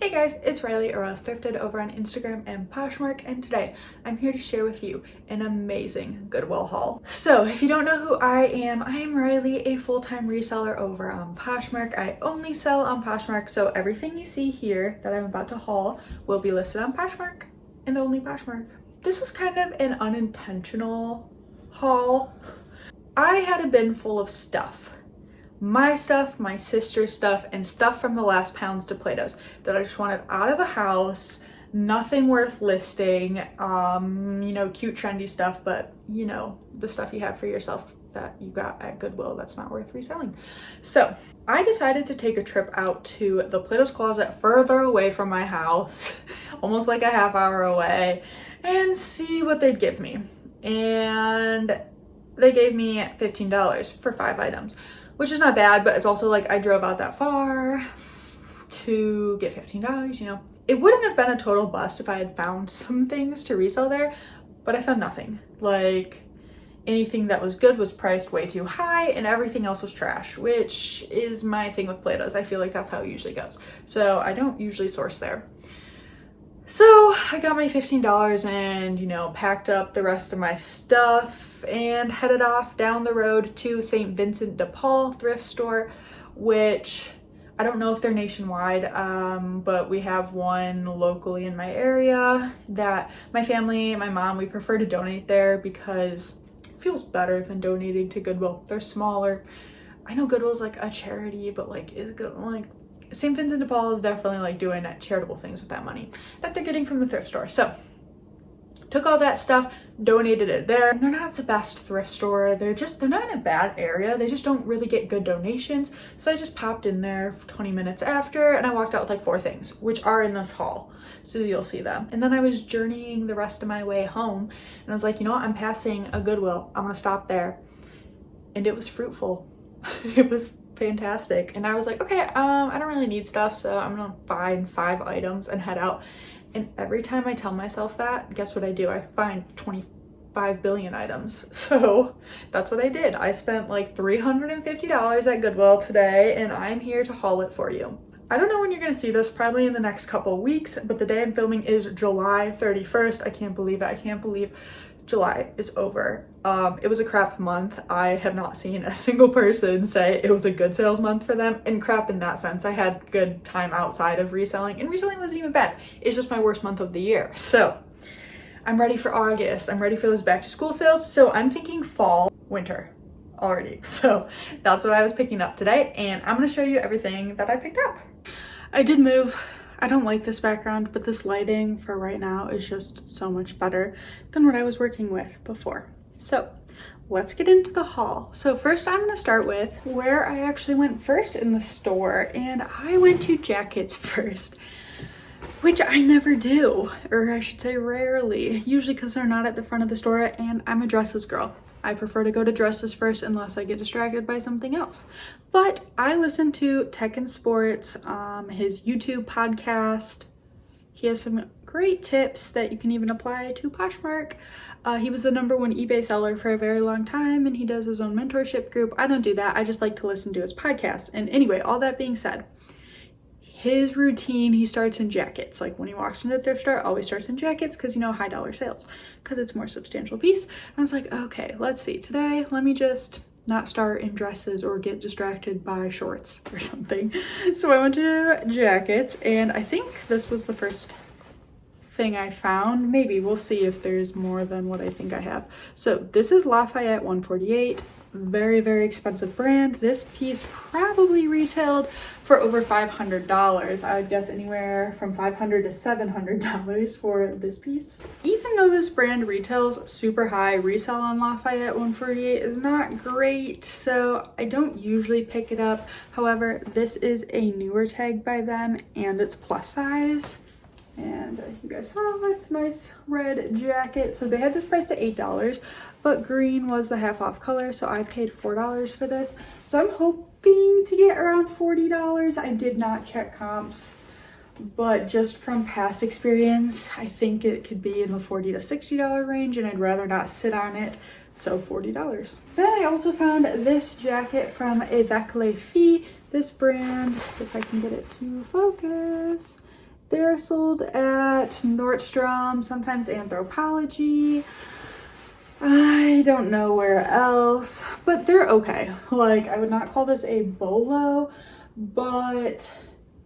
Hey guys, it's Riley or else Thrifted over on Instagram and Poshmark, and today I'm here to share with you an amazing Goodwill haul. So if you don't know who I am Riley, a full-time reseller over on Poshmark. I only sell on Poshmark, so everything you see here that I'm about to haul will be listed on Poshmark and only Poshmark. This was kind of an unintentional haul. I had a bin full of stuff. My stuff, my sister's stuff, and stuff from the last pounds to Play-Dohs that I just wanted out of the house. Nothing worth listing, cute trendy stuff, but the stuff you have for yourself that you got at Goodwill that's not worth reselling. So I decided to take a trip out to the Play-Dohs closet further away from my house, almost like a half hour away, and see what they'd give me. And they gave me $15 for 5 items. Which is not bad, but it's also like I drove out that far to get $15, It wouldn't have been a total bust if I had found some things to resell there, but I found nothing. Like, anything that was good was priced way too high and everything else was trash, which is my thing with Play-Dohs. I feel like that's how it usually goes. So I don't usually source there. So I got my $15 and, packed up the rest of my stuff and headed off down the road to St. Vincent de Paul thrift store, which I don't know if they're nationwide, but we have one locally in my area that my family, my mom, we prefer to donate there because it feels better than donating to Goodwill. They're smaller. I know Goodwill's like a charity, but is good St. Vincent de Paul is definitely doing charitable things with that money that they're getting from the thrift store. So took all that stuff, donated it there. They're not the best thrift store. They're not in a bad area. They just don't really get good donations. So I just popped in there 20 minutes after and I walked out with 4 things, which are in this haul. So you'll see them. And then I was journeying the rest of my way home and I was like, I'm passing a Goodwill. I'm gonna stop there. And it was fruitful. It was fantastic. And I was like, okay, I don't really need stuff, so I'm gonna find 5 items and head out. And every time I tell myself that, guess what I do? I find 25 billion items. So that's what I did. I spent $350 at Goodwill today and I'm here to haul it for you. I don't know when you're gonna see this, probably in the next couple weeks, but the day I'm filming is July 31st. I can't believe it. I can't believe July is over. It was a crap month. I have not seen a single person say it was a good sales month for them, and crap in that sense. I had good time outside of reselling, and reselling wasn't even bad. It's just my worst month of the year. So I'm ready for August. I'm ready for those back to school sales. So I'm thinking fall, winter already. So that's what I was picking up today, and I'm gonna show you everything that I picked up. I did move. I don't like this background, but this lighting for right now is just so much better than what I was working with before. So let's get into the haul. So first I'm gonna start with where I actually went first in the store, and I went to jackets first, which I never do, or I should say rarely, usually because they're not at the front of the store, and I'm a dresses girl. I prefer to go to dresses first unless I get distracted by something else. But I listen to Tech and Sports, his YouTube podcast. He has some great tips that you can even apply to Poshmark. He was the #1 eBay seller for a very long time, and he does his own mentorship group. I don't do that. I just like to listen to his podcast. And anyway, all that being said, his routine, he starts in jackets. When he walks into the thrift store, always starts in jackets because, high dollar sales, because it's a more substantial piece. And I was like, okay, let's see. Today, let me just not start in dresses or get distracted by shorts or something. So I went to jackets, and I think this was the first thing I found. Maybe we'll see if there's more than what I think I have. So this is Lafayette 148. Very, very expensive brand. This piece probably retailed for over $500. I would guess anywhere from $500 to $700 for this piece. Even though this brand retails super high, resell on Lafayette 148 is not great, so I don't usually pick it up. However, this is a newer tag by them and it's plus size. And you guys saw it's a nice red jacket. So they had this priced at $8, but green was the half off color, so I paid $4 for this. So I'm hoping to get around $40. I did not check comps, but just from past experience, I think it could be in the $40 to $60 range, and I'd rather not sit on it, so $40. Then I also found this jacket from Avec Les Filles. This brand, if I can get it to focus, They're sold at Nordstrom, sometimes Anthropologie. I don't know where else, but they're okay. Like, I would not call this a bolo, but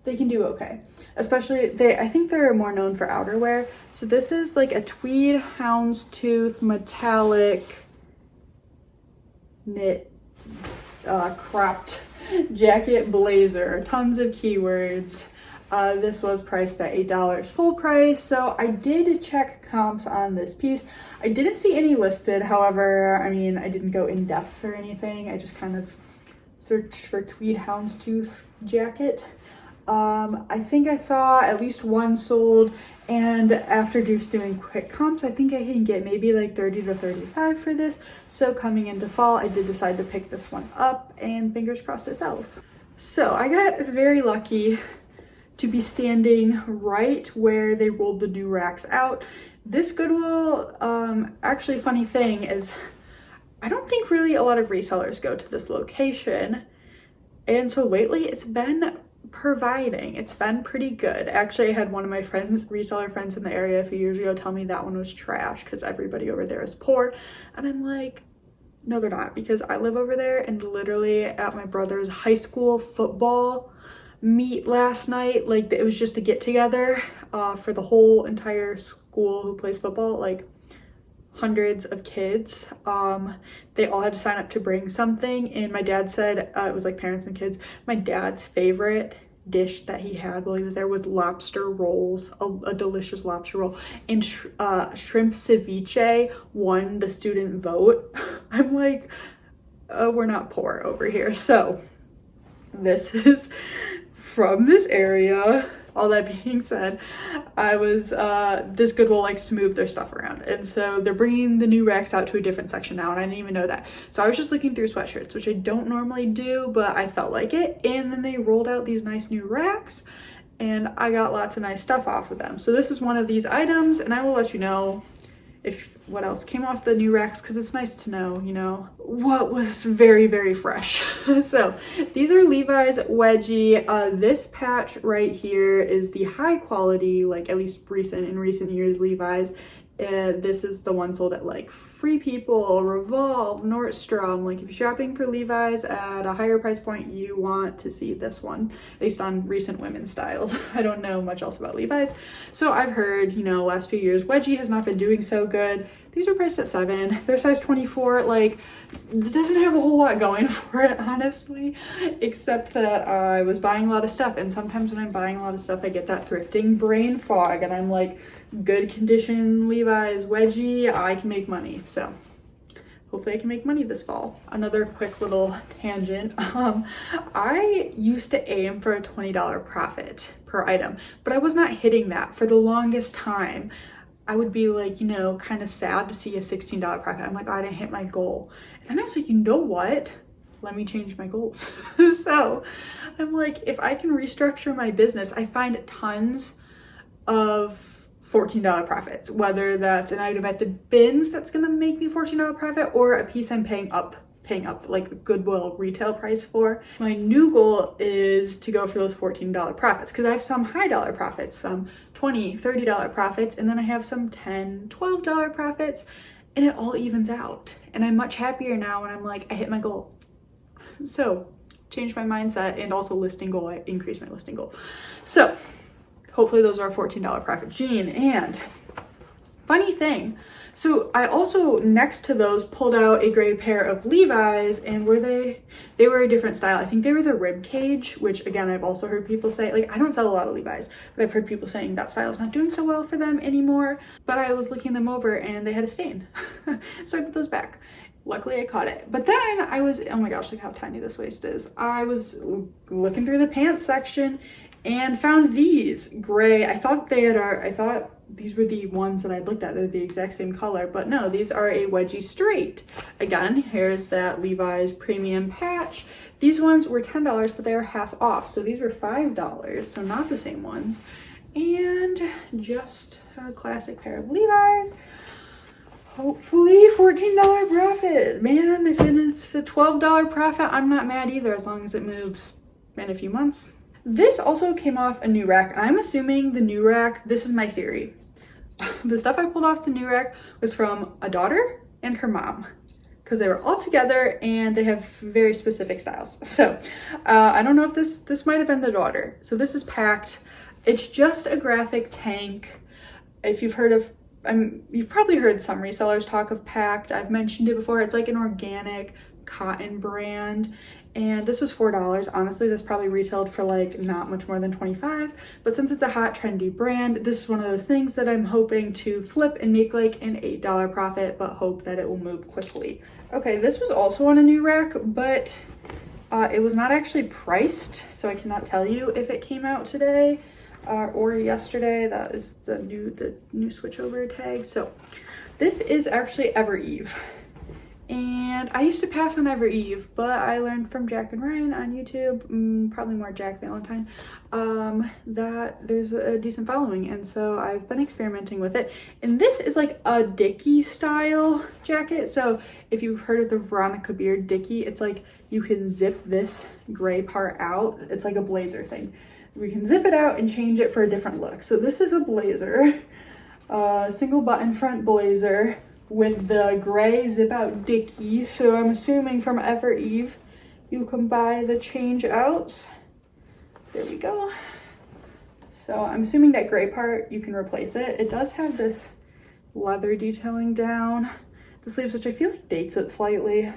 they can do okay. Especially, I think they're more known for outerwear. So this is like a tweed houndstooth metallic knit cropped jacket blazer. Tons of keywords. This was priced at $8 full price, so I did check comps on this piece. I didn't see any listed, however, I mean, I didn't go in depth or anything. I just kind of searched for tweed houndstooth jacket. I think I saw at least one sold, and after just doing quick comps, I think I can get maybe like 30 to 35 for this. So coming into fall, I did decide to pick this one up, and fingers crossed it sells. So I got very lucky to be standing right where they rolled the new racks out. This Goodwill, actually funny thing is, I don't think really a lot of resellers go to this location. And so lately it's been providing. It's been pretty good. Actually, I had one of my friends, reseller friends in the area a few years ago, tell me that one was trash because everybody over there is poor. And I'm like, no, they're not, because I live over there, and literally at my brother's high school football meet last night, like it was just a get together for the whole entire school who plays football, like hundreds of kids. They all had to sign up to bring something, and my dad said it was like parents and kids. My dad's favorite dish that he had while he was there was lobster rolls, a delicious lobster roll, and shrimp ceviche won the student vote. I'm like, we're not poor over here. So this is from this area. All that being said, this Goodwill likes to move their stuff around. And so they're bringing the new racks out to a different section now, and I didn't even know that. So I was just looking through sweatshirts, which I don't normally do, but I felt like it. And then they rolled out these nice new racks, and I got lots of nice stuff off of them. So this is one of these items, and I will let you know what else came off the new racks, because it's nice to know, you know, what was very, very fresh. So these are Levi's wedgie. This patch right here is the high quality, like at least in recent years Levi's. This is the one sold at like Free People, Revolve, Nordstrom. Like if you're shopping for Levi's at a higher price point, you want to see this one, based on recent women's styles. I don't know much else about Levi's. So I've heard, you know, last few years, wedgie has not been doing so good. These are priced at $7. They're size 24. Like, it doesn't have a whole lot going for it, honestly, except that I was buying a lot of stuff. And sometimes when I'm buying a lot of stuff, I get that thrifting brain fog, and I'm like, good condition Levi's wedgie, I can make money. So hopefully I can make money this fall. Another quick little tangent. I used to aim for a $20 profit per item, but I was not hitting that for the longest time. I would be like, you know, kind of sad to see a $16 profit. I'm like, oh, I didn't hit my goal. And then I was like, you know what? Let me change my goals. So I'm like, if I can restructure my business, I find tons of $14 profits, whether that's an item at the bins that's gonna make me $14 profit, or a piece I'm paying up like Goodwill retail price for. My new goal is to go for those $14 profits, because I have some high dollar profits, some $20, $30 profits, and then I have some $10, $12 profits, and it all evens out. And I'm much happier now when I'm like, I hit my goal. So change my mindset, and also listing goal, I increased my listing goal. So hopefully those are a $14 profit gene. And funny thing, so I also, next to those, pulled out a gray pair of Levi's, and they were a different style. I think they were the rib cage, which again, I've also heard people say, like, I don't sell a lot of Levi's, but I've heard people saying that style is not doing so well for them anymore. But I was looking them over and they had a stain. So I put those back. Luckily I caught it. But then I was, oh my gosh, look how tiny this waist is. I was looking through the pants section and found these gray. I thought these were the ones that I looked at. They're the exact same color, but no, these are a wedgie straight. Again, here's that Levi's premium patch. These ones were $10, but they were half off. So these were $5, so not the same ones. And just a classic pair of Levi's. Hopefully $14 profit. Man, if it's a $12 profit, I'm not mad either, as long as it moves in a few months. This also came off a new rack. I'm assuming the new rack, this is my theory. The stuff I pulled off the new rack was from a daughter and her mom, because they were all together and they have very specific styles. So I don't know if this might have been the daughter. So this is packed. It's just a graphic tank. If you've heard of, you've probably heard some resellers talk of Packed. I've mentioned it before. It's like an organic cotton brand, and this was $4. Honestly, this probably retailed for like not much more than 25, but since it's a hot trendy brand, this is one of those things that I'm hoping to flip and make like an $8 profit, but hope that it will move quickly. Okay, this was also on a new rack, but it was not actually priced, so I cannot tell you if it came out today or yesterday. That is the new switchover tag. So this is actually Ever Eve. And I used to pass on Ever Eve, but I learned from Jack and Ryan on YouTube, probably more Jack Valentine, that there's a decent following, and so I've been experimenting with it. And this is like a Dickie style jacket. So if you've heard of the Veronica Beard Dickie, it's like you can zip this gray part out. It's like a blazer thing. We can zip it out and change it for a different look. So this is a blazer, single button front blazer with the gray zip out Dickie. So I'm assuming from Ever Eve you can buy the change outs. There we go. So I'm assuming that gray part you can replace it. It does have this leather detailing down the sleeves, which I feel like dates it slightly.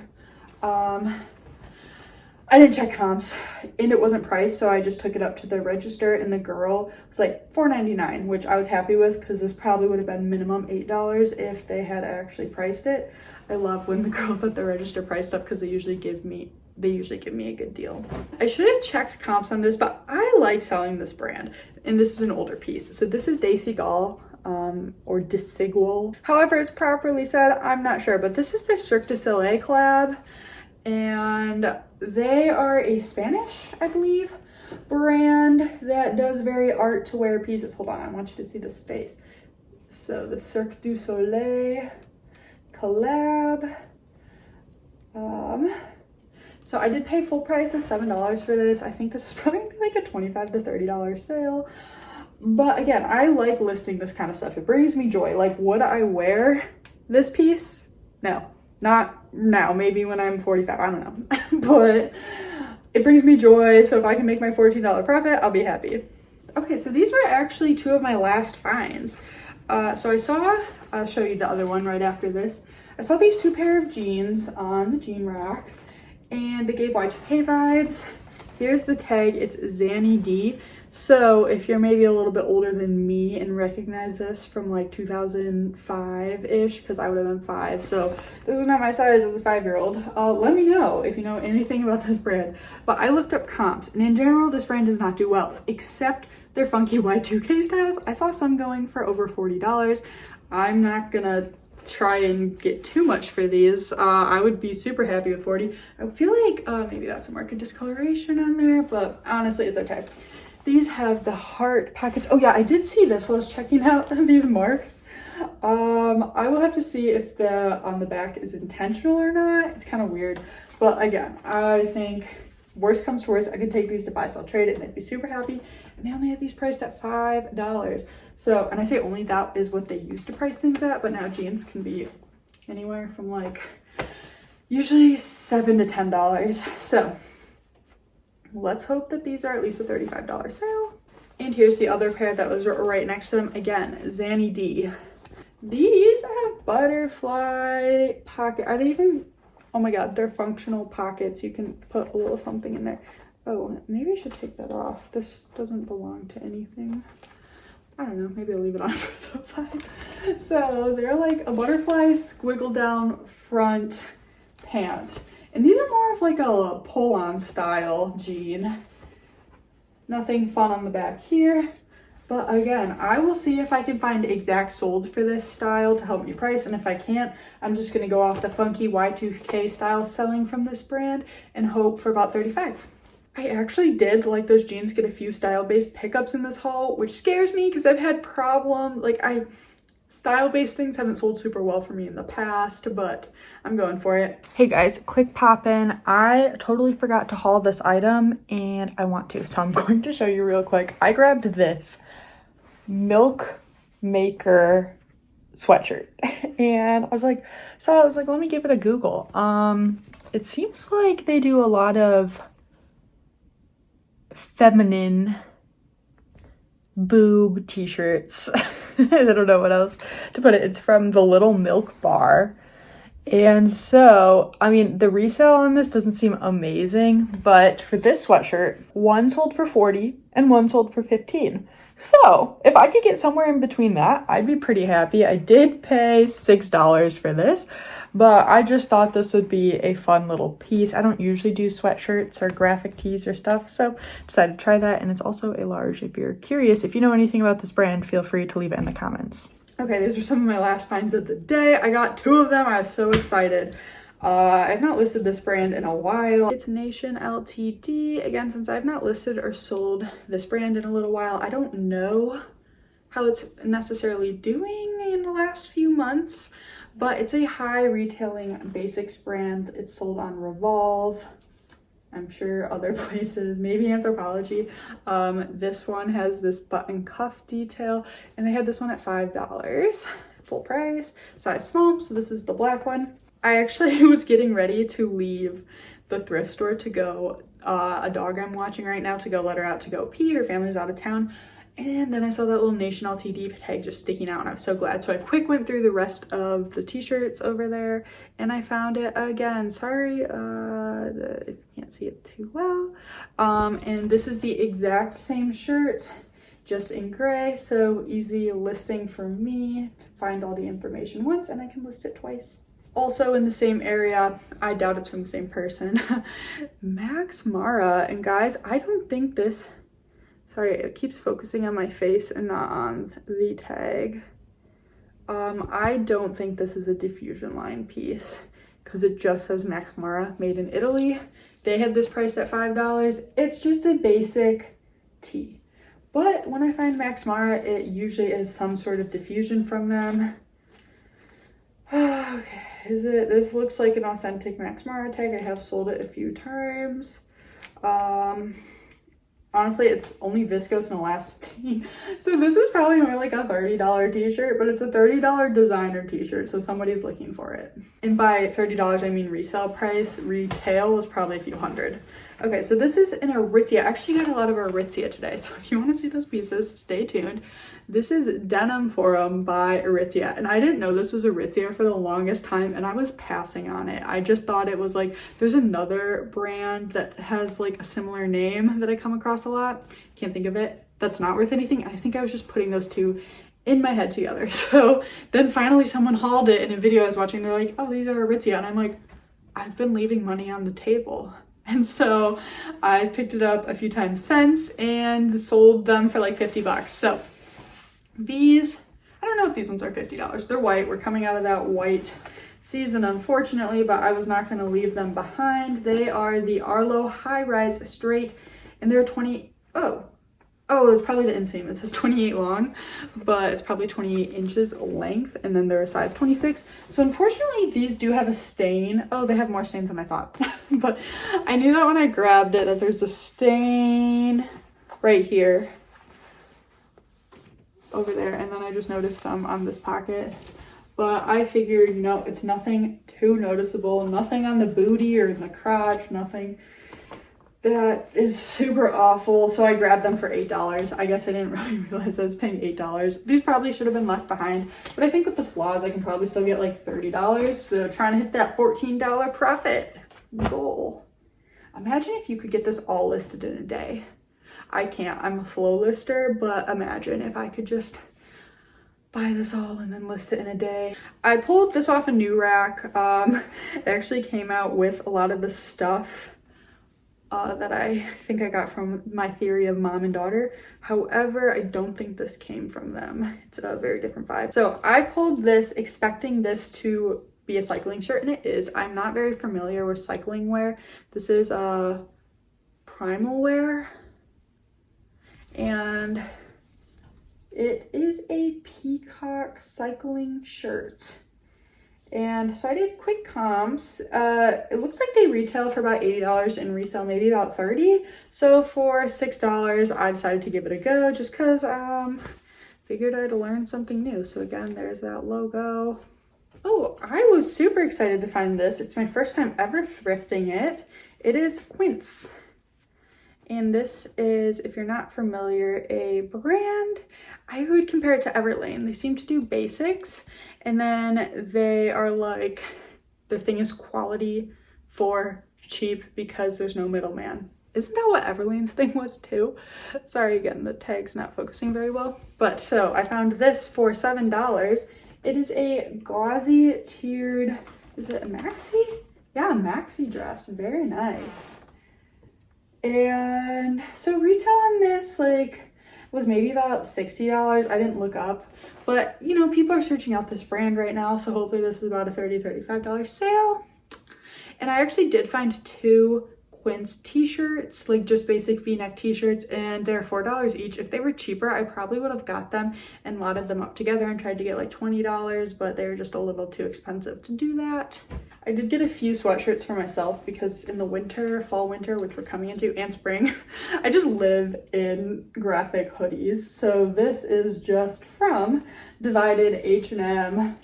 I didn't check comps and it wasn't priced, so I just took it up to the register and the girl was like $4.99, which I was happy with because this probably would have been minimum $8 if they had actually priced it. I love when the girls at the register price stuff because they usually give me a good deal. I should have checked comps on this, but I like selling this brand, and this is an older piece. So this is Desigual, or Desigual. However it's properly said, I'm not sure, but this is their Cirque du Soleil collab. And they are a Spanish, I believe, brand that does very art to wear pieces. Hold on, I want you to see this face. So the Cirque du Soleil collab. So I did pay full price of $7 for this. I think this is probably gonna be like a $25 to $30 sale. But again, I like listing this kind of stuff. It brings me joy. Like, would I wear this piece? No. Not now, maybe when I'm 45, I don't know. But it brings me joy, so if I can make my $14 profit, I'll be happy. Okay, so these were actually two of my last finds. So I saw, I'll show you the other one right after this. I saw these two pair of jeans on the jean rack, and they gave Y2K vibes. Here's the tag, it's Zanny D. So if you're maybe a little bit older than me and recognize this from like 2005-ish, because I would have been 5, so this was not my size as a 5-year-old. Let me know if you know anything about this brand. But I looked up comps, and in general, this brand does not do well, except their funky Y2K styles. I saw some going for over $40. I'm not gonna try and get too much for these. I would be super happy with 40. I feel like maybe that's a market discoloration on there, but honestly, it's okay. These have the heart pockets. Oh yeah, I did see this while I was checking out these marks. I will have to see if the on the back is intentional or not. It's kind of weird, but again, I think worst comes to worst, I could take these to buy, sell, trade it, and they'd be super happy. And they only have these priced at $5. So, and I say only, that is what they used to price things at, but now jeans can be anywhere from like usually $7 to $10. So let's hope that these are at least a $35 sale. And here's the other pair that was right next to them. Again, Zanny D. These have butterfly pocket. Are they even, oh my God, they're functional pockets. You can put a little something in there. Oh, maybe I should take that off. This doesn't belong to anything. I don't know, maybe I'll leave it on for the vibe. So they're like a butterfly squiggle down front pant. And these are more of like a pull-on style jean. Nothing fun on the back here. But again, I will see if I can find exact solds for this style to help me price. And if I can't, I'm just gonna go off the funky Y2K style selling from this brand and hope for about 35. I actually did, like those jeans, get a few style-based pickups in this haul, which scares me because I've had problems. Like Style-based things haven't sold super well for me in the past, but I'm going for it. Hey guys, quick pop in. I totally forgot to haul this item and I want to, so I'm going to show you real quick. I grabbed this Milk Maker sweatshirt and I was like, let me give it a Google. It seems like they do a lot of feminine boob t-shirts. I don't know what else to put it. It's from the Little Milk Bar. And so, I mean, the resale on this doesn't seem amazing, but for this sweatshirt, one sold for 40 and one sold for 15. So if I could get somewhere in between that, I'd be pretty happy. I did pay $6 for this, but I just thought this would be a fun little piece. I don't usually do sweatshirts or graphic tees or stuff, so decided to try that. And it's also a large. If you're curious, if you know anything about this brand, feel free to leave it in the comments. Okay, these are some of my last finds of the day. I got 2 of them. I was so excited. I've not listed this brand in a while. It's Nation Ltd. Again, since I've not listed or sold this brand in a little while, I don't know how it's necessarily doing in the last few months, but it's a high retailing basics brand. It's sold on Revolve. I'm sure other places, maybe Anthropologie. This one has this button cuff detail, and they had this one at $5, full price, size small, so this is the black one. I actually was getting ready to leave the thrift store to go, a dog I'm watching right now, to go let her out to go pee. Her family's out of town. And then I saw that little Nation Ltd tag just sticking out and I was so glad. So I quick went through the rest of the t-shirts over there and I found it again. Sorry if you can't see it too well. And this is the exact same shirt, just in gray. So easy listing for me to find all the information once and I can list it twice. Also in the same area, I doubt it's from the same person, Max Mara. And guys, I don't think this, sorry, it keeps focusing on my face and not on the tag. I don't think this is a diffusion line piece because it just says Max Mara, made in Italy. They had this priced at $5. It's just a basic tee. But when I find Max Mara, it usually is some sort of diffusion from them. Okay, this looks like an authentic Max Mara tag. I have sold it a few times. Honestly, it's only viscose and elastic. So this is probably more like a $30 t-shirt, but it's a $30 designer t-shirt, so somebody's looking for it. And by $30, I mean resale price. Retail was probably a few hundred. Okay, so this is an Aritzia. I actually got a lot of Aritzia today, so if you want to see those pieces, stay tuned. This is Denim Forum by Aritzia, and I didn't know this was Aritzia for the longest time, and I was passing on it. I just thought it was like, there's another brand that has like a similar name that I come across a lot. Can't think of it. That's not worth anything. I think I was just putting those two in my head together. So then finally someone hauled it in a video I was watching. They're like, oh, these are Aritzia, and I'm like, I've been leaving money on the table. And so I've picked it up a few times since and sold them for like 50 bucks. So these, I don't know if these ones are $50. They're white. We're coming out of that white season, unfortunately, but I was not going to leave them behind. They are the Arlo High Rise Straight, and they're it's probably the inseam. It says 28 long, but it's probably 28 inches length, and then they're a size 26. So unfortunately, these do have a stain. Oh, they have more stains than I thought. But I knew that when I grabbed it, that there's a stain right here, over there, and then I just noticed some on this pocket. But I figured, you know, it's nothing too noticeable, nothing on the booty or in the crotch, nothing that is super awful. So I grabbed them for $8. I guess I didn't really realize I was paying $8. These probably should have been left behind, but I think with the flaws, I can probably still get like $30. So trying to hit that $14 profit goal. Imagine if you could get this all listed in a day. I can't, I'm a slow lister, but imagine if I could just buy this all and then list it in a day. I pulled this off a new rack. It actually came out with a lot of the stuff that I think I got from my theory of mom and daughter. However, I don't think this came from them. It's a very different vibe. So I pulled this expecting this to be a cycling shirt, and it is. I'm not very familiar with cycling wear. This is a Primal Wear, and It is a peacock cycling shirt. And so I did quick comps. It looks like they retail for about $80 and resell maybe about $30. So for $6, I decided to give it a go just because figured I'd learn something new. So again, there's that logo. Oh, I was super excited to find this. It's my first time ever thrifting it. It is Quince. And this is, if you're not familiar, a brand. I would compare it to Everlane. They seem to do basics, and then they are like, their thing is quality for cheap because there's no middleman. Isn't that what Everlane's thing was too? Sorry again, the tag's not focusing very well. But so I found this for $7. It is a gauzy tiered, is it a maxi? Yeah, a maxi dress, very nice. And so retail on this like was maybe about $60. I didn't look up, but you know, people are searching out this brand right now, so hopefully this is about a $35 sale. And I actually did find 2 Quince t-shirts, like just basic v-neck t-shirts, and they're $4 each. If they were cheaper, I probably would have got them and lotted them up together and tried to get like $20, but they were just a little too expensive to do that. I did get a few sweatshirts for myself because in the winter, fall winter, which we're coming into, and spring, I just live in graphic hoodies. So this is just from Divided H&M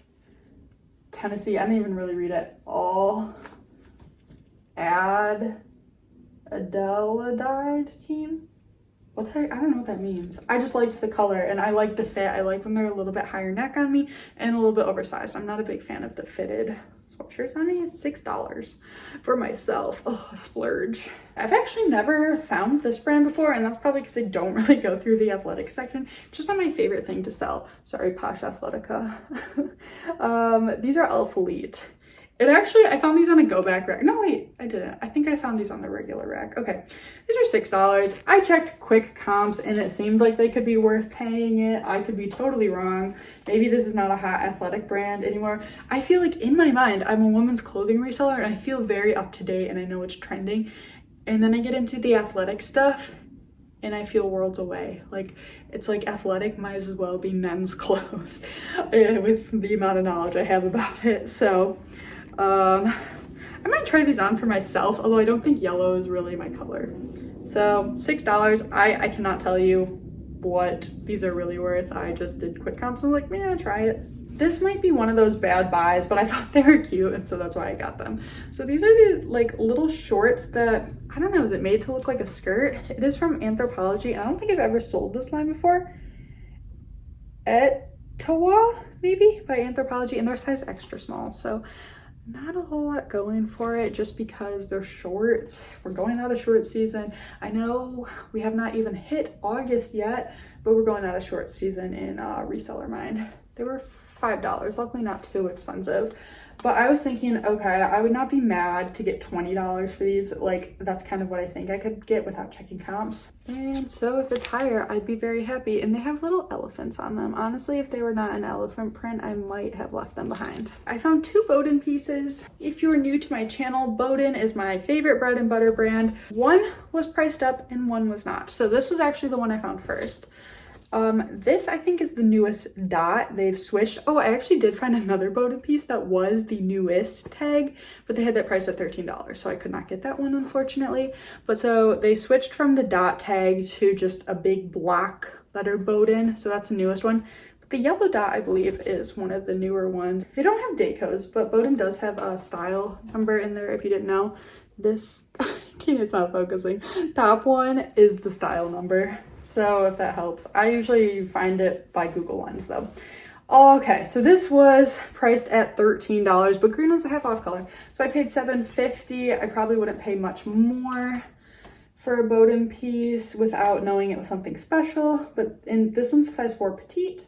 Tennessee. I didn't even really read it all. Adelaide team. I don't know what that means. I just liked the color and I like the fit. I like when they're a little bit higher neck on me and a little bit oversized. I'm not a big fan of the fitted sweatshirts on me. It's $6 for myself. Oh, a splurge. I've actually never found this brand before, and that's probably because I don't really go through the athletic section. It's just not my favorite thing to sell. Sorry, Posh Athletica. These are Elf Elite. I found these on a go back rack. No, wait, I didn't. I think I found these on the regular rack. Okay, these are $6. I checked quick comps and it seemed like they could be worth paying it. I could be totally wrong. Maybe this is not a hot athletic brand anymore. I feel like in my mind, I'm a women's clothing reseller and I feel very up to date and I know it's trending. And then I get into the athletic stuff and I feel worlds away. Like, it's like athletic might as well be men's clothes with the amount of knowledge I have about it. So, I might try these on for myself, although I don't think yellow is really my color. So $6, I cannot tell you what these are really worth. I just did quick comps and was like, yeah, try it. This might be one of those bad buys, but I thought they were cute and so that's why I got them. So these are the like little shorts that, I don't know, is it made to look like a skirt? It is from Anthropologie. I don't think I've ever sold this line before. Etawa, maybe, by Anthropologie, and they're size extra small. So not a whole lot going for it just because they're shorts. We're going out of short season. I know we have not even hit August yet, but we're going out of short season in reseller mine. They were $5, luckily not too expensive. But I was thinking, okay, I would not be mad to get $20 for these. Like, that's kind of what I think I could get without checking comps. And so if it's higher, I'd be very happy. And they have little elephants on them. Honestly, if they were not an elephant print, I might have left them behind. I found 2 Bowden pieces. If you are new to my channel, Bowden is my favorite bread and butter brand. One was priced up and one was not. So this was actually the one I found first. This I think is the newest dot. They've switched. Oh, I actually did find another Bowden piece that was the newest tag, but they had that price at $13, so I could not get that one, unfortunately. But so they switched from the dot tag to just a big block letter Bowden, so that's the newest one. But the yellow dot, I believe, is one of the newer ones. They don't have date codes, but Bowden does have a style number in there if you didn't know. This, it's not focusing. Top one is the style number. So if that helps. I usually find it by Google Lens though. Okay, so this was priced at $13, but green was a half off color. So I paid $7.50. I probably wouldn't pay much more for a Bowden piece without knowing it was something special. But this one's a size 4 petite.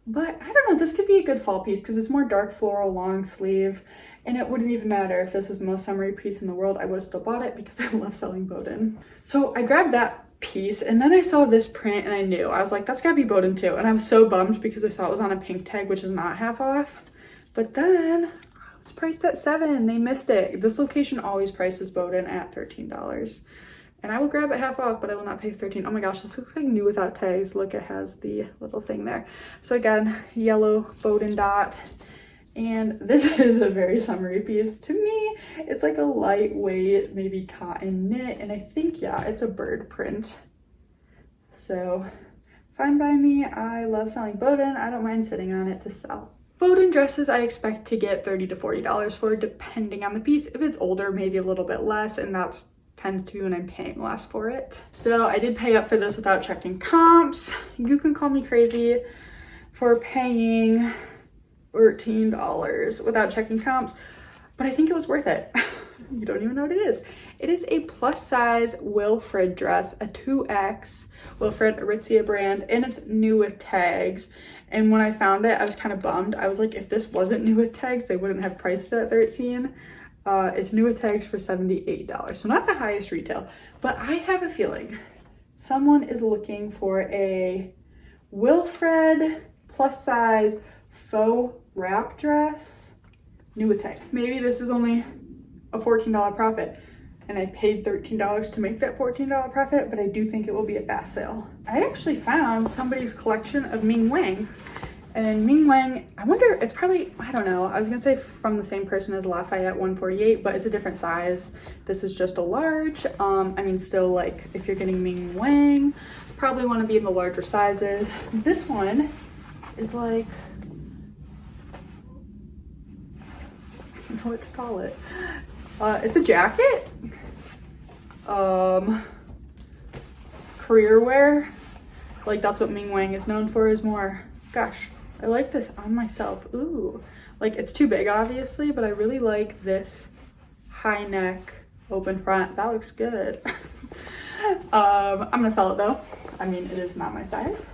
But I don't know, this could be a good fall piece because it's more dark floral, long sleeve. And it wouldn't even matter if this was the most summery piece in the world. I would have still bought it because I love selling Bowden. So I grabbed that piece and then I saw this print and I knew. I was like, that's gotta be Bowden too. And I was so bummed because I saw it was on a pink tag, which is not half off. But then it was priced at $7. They missed it. This location always prices Bowden at $13. and I will grab it half off, but I will not pay $13. Oh my gosh, this looks like new without tags. Look, it has the little thing there. So again, yellow Bowden dot. And this is a very summery piece. To me, it's like a lightweight, maybe cotton knit. And I think, yeah, it's a bird print. So fine by me. I love selling Bowden. I don't mind sitting on it to sell. Bowden dresses I expect to get $30 to $40 for, depending on the piece. If it's older, maybe a little bit less, and that tends to be when I'm paying less for it. So I did pay up for this without checking comps. You can call me crazy for paying $13 without checking comps, but I think it was worth it. You don't even know what it is. It is a plus size Wilfred dress, a 2X, Wilfred Aritzia brand, and it's new with tags. And when I found it, I was kind of bummed. I was like, if this wasn't new with tags, they wouldn't have priced it at $13. It's new with tags for $78. So not the highest retail, but I have a feeling someone is looking for a Wilfred plus size faux wrap dress, new with tag. Maybe this is only a $14 profit, and I paid $13 to make that $14 profit, but I do think it will be a fast sale. I actually found somebody's collection of Ming Wang, and Ming Wang, I wonder, it's probably, I don't know, I was gonna say from the same person as Lafayette 148, but it's a different size. This is just a large. I mean, still, like, if you're getting Ming Wang, probably want to be in the larger sizes. This one is like, I don't know what to call it. It's a jacket. Career wear. Like, that's what Ming Wang is known for, is more, gosh, I like this on myself. Ooh, like, it's too big obviously, but I really like this high neck, open front. That looks good. I'm gonna sell it though. I mean, it is not my size.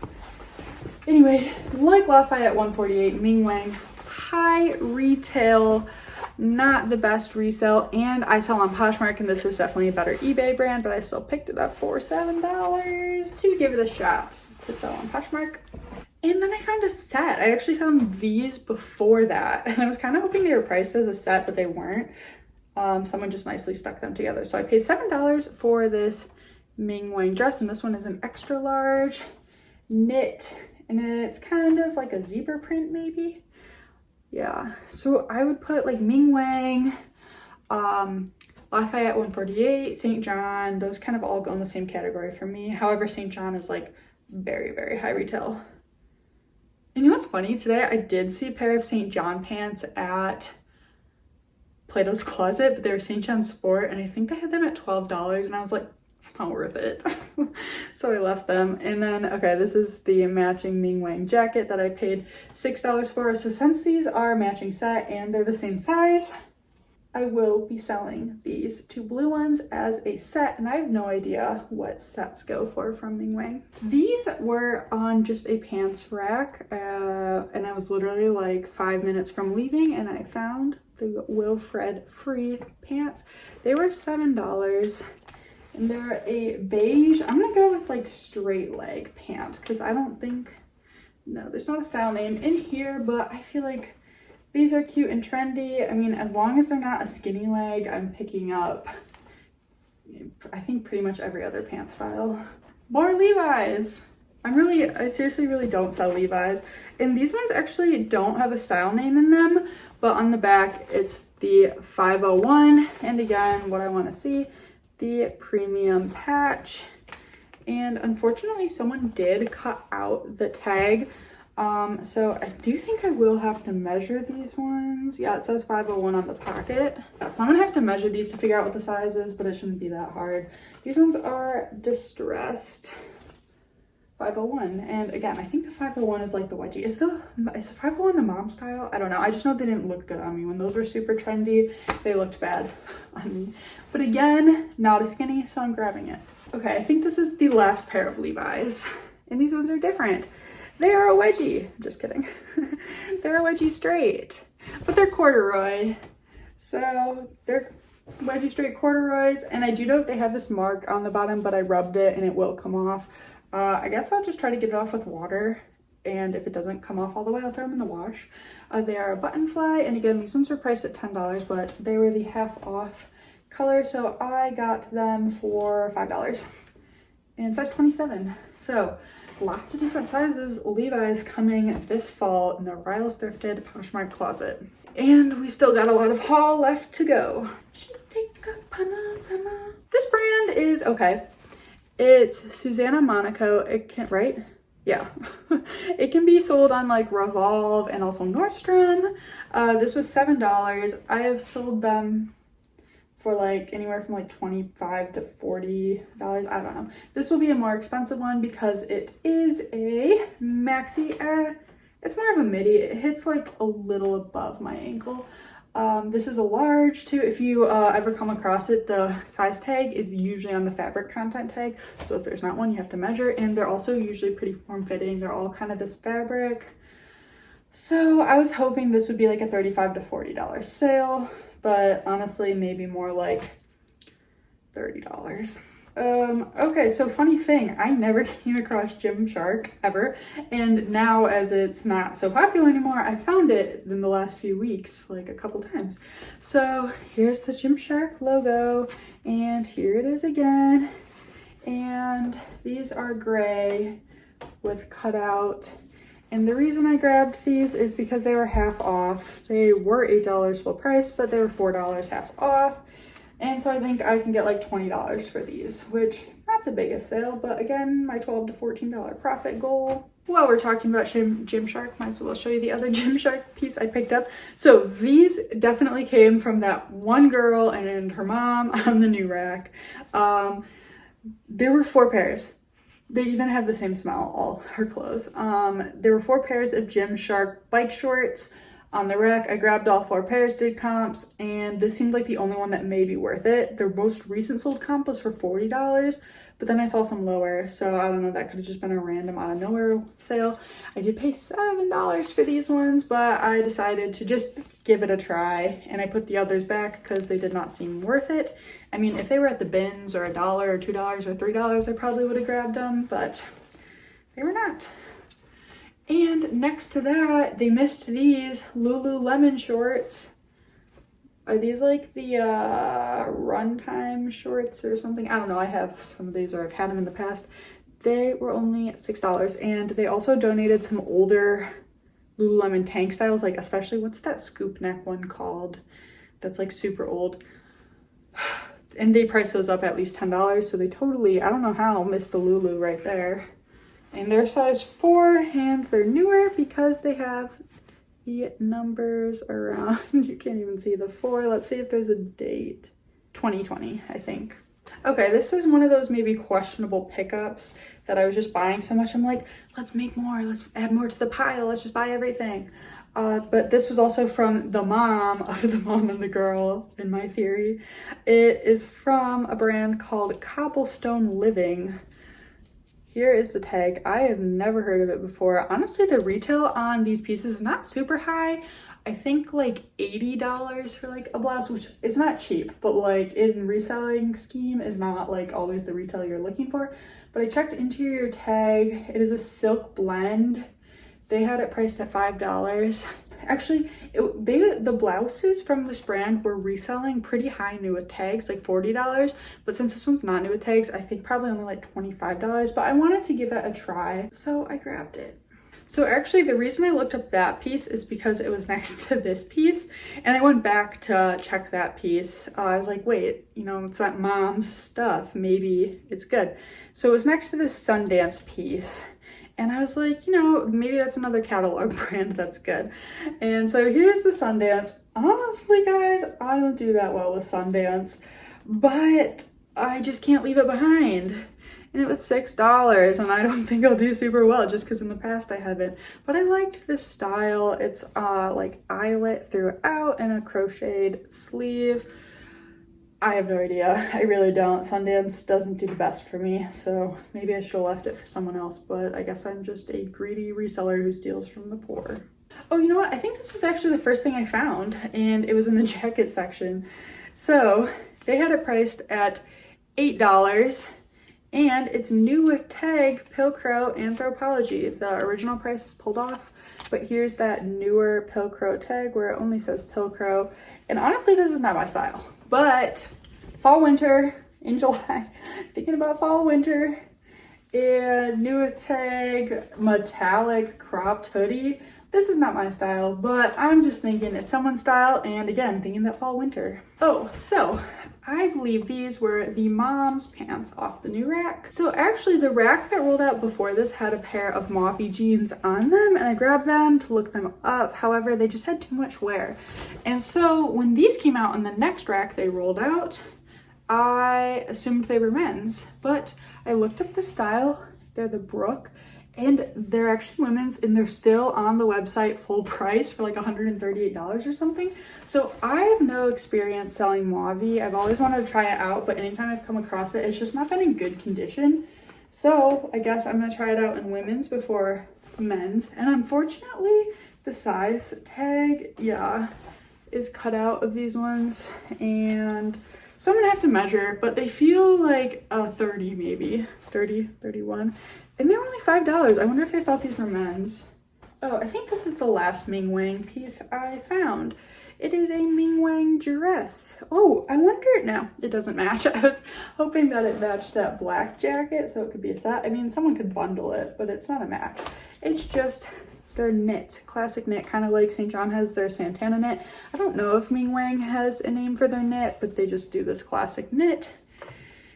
Anyway, like Lafayette 148, Ming Wang, high retail, not the best resale, and I sell on Poshmark, and this is definitely a better eBay brand, but I still picked it up for $7 to give it a shot to sell on Poshmark. And then I found a set. I actually found these before that, and I was kind of hoping they were priced as a set, but they weren't. Someone just nicely stuck them together. So I paid $7 for this Ming Wang dress, and this one is an extra large knit, and it's kind of like a zebra print maybe. Yeah, so I would put like Ming Wang, Lafayette 148, St. John, those kind of all go in the same category for me. However, St. John is like very, very high retail. And you know what's funny? Today I did see a pair of St. John pants at Plato's Closet, but they were St. John Sport, and I think they had them at $12, and I was like, it's not worth it. So I left them. And then, okay, this is the matching Ming Wang jacket that I paid $6 for. So since these are a matching set and they're the same size, I will be selling these two blue ones as a set, and I have no idea what sets go for from Ming Wang. These were on just a pants rack, and I was literally like 5 minutes from leaving, and I found the Wilfred free pants. They were $7. And they're a beige. I'm gonna go with like straight leg pants because I don't think, no, there's not a style name in here, but I feel like these are cute and trendy. I mean, as long as they're not a skinny leg, I'm picking up, I think, pretty much every other pant style. More Levi's. I seriously really don't sell Levi's. And these ones actually don't have a style name in them, but on the back, it's the 501. And again, what I wanna see, the premium patch, and unfortunately someone did cut out the tag, so I do think I will have to measure these ones. Yeah, it says 501 on the pocket. Yeah, so I'm gonna have to measure these to figure out what the size is, but it shouldn't be that hard. These ones are distressed 501, and again, I think the 501 is like the wedgie. Is the 501 the mom style? I don't know. I just know they didn't look good on me. When those were super trendy, they looked bad on me. But again, not a skinny, so I'm grabbing it. Okay, I think this is the last pair of Levi's, and these ones are different. They are a wedgie. Just kidding. They're a wedgie straight, but they're corduroy. So they're wedgie straight corduroys, and I do note they have this mark on the bottom, but I rubbed it and it will come off. I guess I'll just try to get it off with water, and if it doesn't come off all the way, I'll throw them in the wash. They are a button fly, and again, these ones are priced at $10, but they were the half off color, so I got them for $5 and size 27. So lots of different sizes. Levi's coming this fall in the Riles Thrifted Poshmark closet. And we still got a lot of haul left to go. This brand is okay. It's Susanna Monaco. It can, right? Yeah. It can be sold on like Revolve and also Nordstrom. This was $7. I have sold them for like anywhere from like $25 to $40. I don't know. This will be a more expensive one because it is a maxi. It's more of a midi. It hits like a little above my ankle. This is a large too. If you ever come across it, the size tag is usually on the fabric content tag. So if there's not one, you have to measure. And they're also usually pretty form-fitting. They're all kind of this fabric. So I was hoping this would be like a $35 to $40 sale, but honestly, maybe more like $30. Okay, so funny thing, I never came across Gymshark ever, and now as it's not so popular anymore, I found it in the last few weeks, like a couple times. So here's the Gymshark logo, and here it is again, and these are gray with cutout. And the reason I grabbed these is because they were half off. They were $8 full price, but they were $4 half off. And so I think I can get like $20 for these, which not the biggest sale, but again, my $12 to $14 profit goal. While we're talking about Gymshark, might as well show you the other Gymshark piece I picked up. So these definitely came from that one girl and her mom on the new rack. There were 4 pairs. They even have the same smell, all her clothes. There were 4 pairs of Gymshark bike shorts on the rack. I grabbed all 4 pairs, did comps, and this seemed like the only one that may be worth it. Their most recent sold comp was for $40, but then I saw some lower, so I don't know, that could have just been a random out of nowhere sale. I did pay $7 for these ones, but I decided to just give it a try, and I put the others back because they did not seem worth it. I mean, if they were at the bins or $1 or $2 or $3, I probably would have grabbed them, but they were not. And next to that, they missed these Lululemon shorts. Are these like the runtime shorts or something? I don't know. I have some of these, or I've had them in the past. They were only $6, and they also donated some older Lululemon tank styles, like especially, what's that scoop neck one called that's like super old? And they priced those up at least $10, so they totally, I don't know how, missed the Lulu right there. And they're size 4, and they're newer because they have the numbers around. You can't even see the 4. Let's see if there's a date. 2020, I think. Okay, this is one of those maybe questionable pickups that I was just buying so much. I'm like, let's make more. Let's add more to the pile. Let's just buy everything. But this was also from the mom of the mom and the girl, in my theory. It is from a brand called Cobblestone Living. Here is the tag. I have never heard of it before. Honestly, the retail on these pieces is not super high. I think like $80 for like a blouse, which is not cheap, but like in reselling scheme is not like always the retail you're looking for. But I checked interior tag. It is a silk blend. They had it priced at $5. Actually, the blouses from this brand were reselling pretty high new with tags, like $40. But since this one's not new with tags, I think probably only like $25. But I wanted to give it a try, so I grabbed it. So actually, the reason I looked up that piece is because it was next to this piece. And I went back to check that piece. I was like, wait, you know, it's not mom's stuff. Maybe it's good. So it was next to this Sundance piece. And I was like, you know, maybe that's another catalog brand that's good. And so here's the Sundance. Honestly, guys, I don't do that well with Sundance, but I just can't leave it behind. And it was $6, and I don't think I'll do super well just because in the past I haven't. But I liked this style. It's like eyelet throughout and a crocheted sleeve. I have no idea. I really don't. Sundance doesn't do the best for me, so maybe I should have left it for someone else, but I guess I'm just a greedy reseller who steals from the poor. Oh, you know what? I think this was actually the first thing I found, and it was in the jacket section. So they had it priced at $8, and it's new with tag, Pilcrow Anthropology. The original price is pulled off, but here's that newer Pilcrow tag where it only says Pilcrow. And honestly, this is not my style, but fall winter in July. Thinking about fall winter. And new tag metallic cropped hoodie. This is not my style, but I'm just thinking it's someone's style, and again, thinking that fall winter. Oh, so I believe these were the mom's pants off the new rack. So actually the rack that rolled out before this had a pair of mauvey jeans on them, and I grabbed them to look them up. However, they just had too much wear. And so when these came out on the next rack they rolled out, I assumed they were men's, but I looked up the style. They're the Brook, and they're actually women's, and they're still on the website full price for like $138 or something. So I have no experience selling mauvey. I've always wanted to try it out, but anytime I've come across it, it's just not been in good condition. So I guess I'm gonna try it out in women's before men's. And unfortunately, the size tag, yeah, is cut out of these ones, and so I'm gonna have to measure, but they feel like a 30 maybe, 30, 31. And they're only $5. I wonder if they thought these were men's. Oh, I think this is the last Ming Wang piece I found. It is a Ming Wang dress. Oh, I wonder, no, it doesn't match. I was hoping that it matched that black jacket so it could be a set. I mean, someone could bundle it, but it's not a match. It's just their knit, classic knit, kind of like St. John has their Santana knit. I don't know if Ming Wang has a name for their knit, but they just do this classic knit.